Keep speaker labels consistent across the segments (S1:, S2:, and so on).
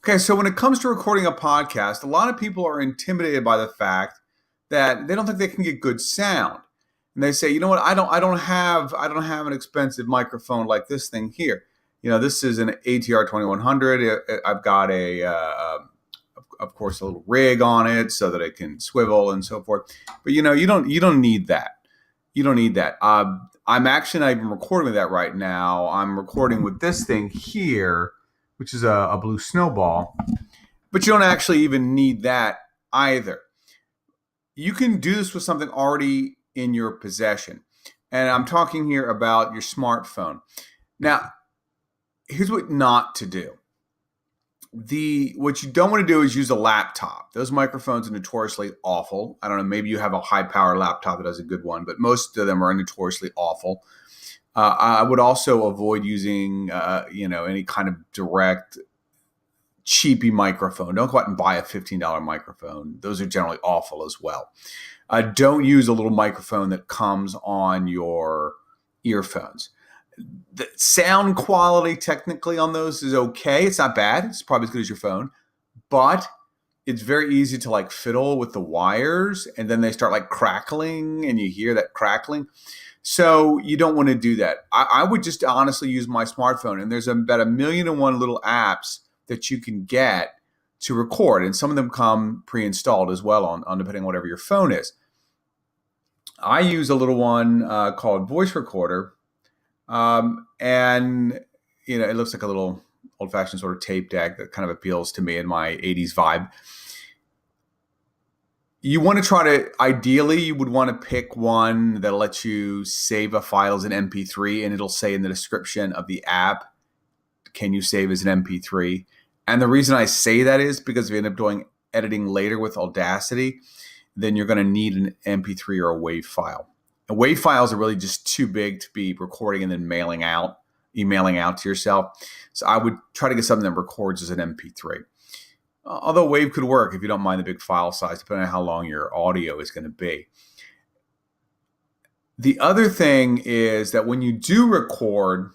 S1: Okay, so when it comes to recording a podcast, a lot of people are intimidated by the fact that they don't think they can get good sound. And they say, you know what, I don't have an expensive microphone like this thing here. This is an ATR 2100. I've got of course, a little rig on it so that it can swivel and so forth. But you don't need that. You don't need that. I'm actually not even recording with that right now. I'm recording with this thing here, which is a Blue Snowball. But you don't actually even need that either. You can do this with something already in your possession. And I'm talking here about your smartphone. Now, here's what not to do. What you don't want to do is use a laptop. Those microphones are notoriously awful. I don't know, maybe you have a high power laptop that has a good one, but most of them are notoriously awful. I would also avoid using any kind of direct cheapy microphone. Don't go out and buy a $15 microphone. Those are generally awful as well. Don't use a little microphone that comes on your earphones. The sound quality technically on those is okay. It's not bad. It's probably as good as your phone, but it's very easy to like fiddle with the wires, and then they start like crackling and you hear that crackling. So you don't want to do that. I would just honestly use my smartphone, and there's about 1,000,001 little apps that you can get to record, and some of them come pre-installed as well on depending on whatever your phone is. I use a little one called Voice Recorder. And it looks like a little old-fashioned sort of tape deck that kind of appeals to me in my 80s vibe. You want to ideally, you would want to pick one that lets you save a file as an MP3, and it'll say in the description of the app, can you save as an MP3? And the reason I say that is because if you end up doing editing later with Audacity, then you're going to need an MP3 or a WAV file. And WAV files are really just too big to be recording and then emailing out to yourself. So I would try to get something that records as an MP3. Although WAV could work if you don't mind the big file size, depending on how long your audio is going to be. The other thing is that when you do record,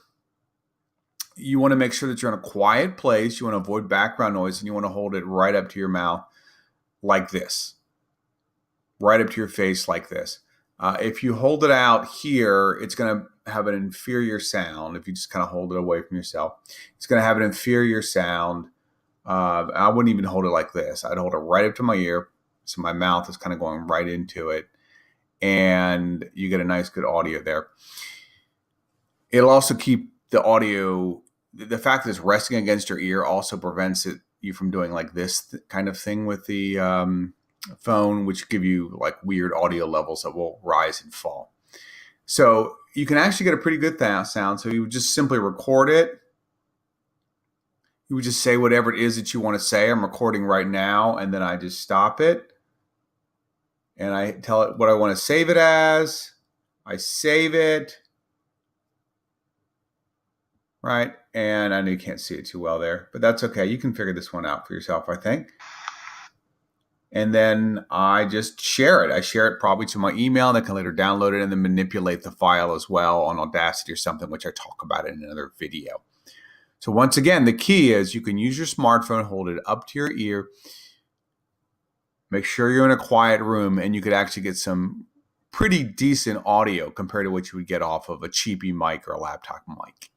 S1: you want to make sure that you're in a quiet place. You want to avoid background noise, and you want to hold it right up to your mouth like this, right up to your face like this. If you hold it out here, it's going to have an inferior sound. If you just kind of hold it away from yourself, it's going to have an inferior sound. I wouldn't even hold it like this. I'd hold it right up to my ear, so my mouth is kind of going right into it, and you get a nice, good audio there. It'll also keep the audio. The fact that it's resting against your ear also prevents you from doing like this kind of thing with the phone, which give you like weird audio levels that will rise and fall. So you can actually get a pretty good sound. So you would just simply record it. You would just say whatever it is that you want to say. I'm recording right now, and then I just stop it. And I tell it what I want to save it as. I save it. Right? And I know you can't see it too well there, but that's okay. You can figure this one out for yourself, I think. And then I just share it. I share it probably to my email, and I can later download it and then manipulate the file as well on Audacity or something, which I talk about in another video. So once again, the key is you can use your smartphone, hold it up to your ear, make sure you're in a quiet room, and you could actually get some pretty decent audio compared to what you would get off of a cheapy mic or a laptop mic.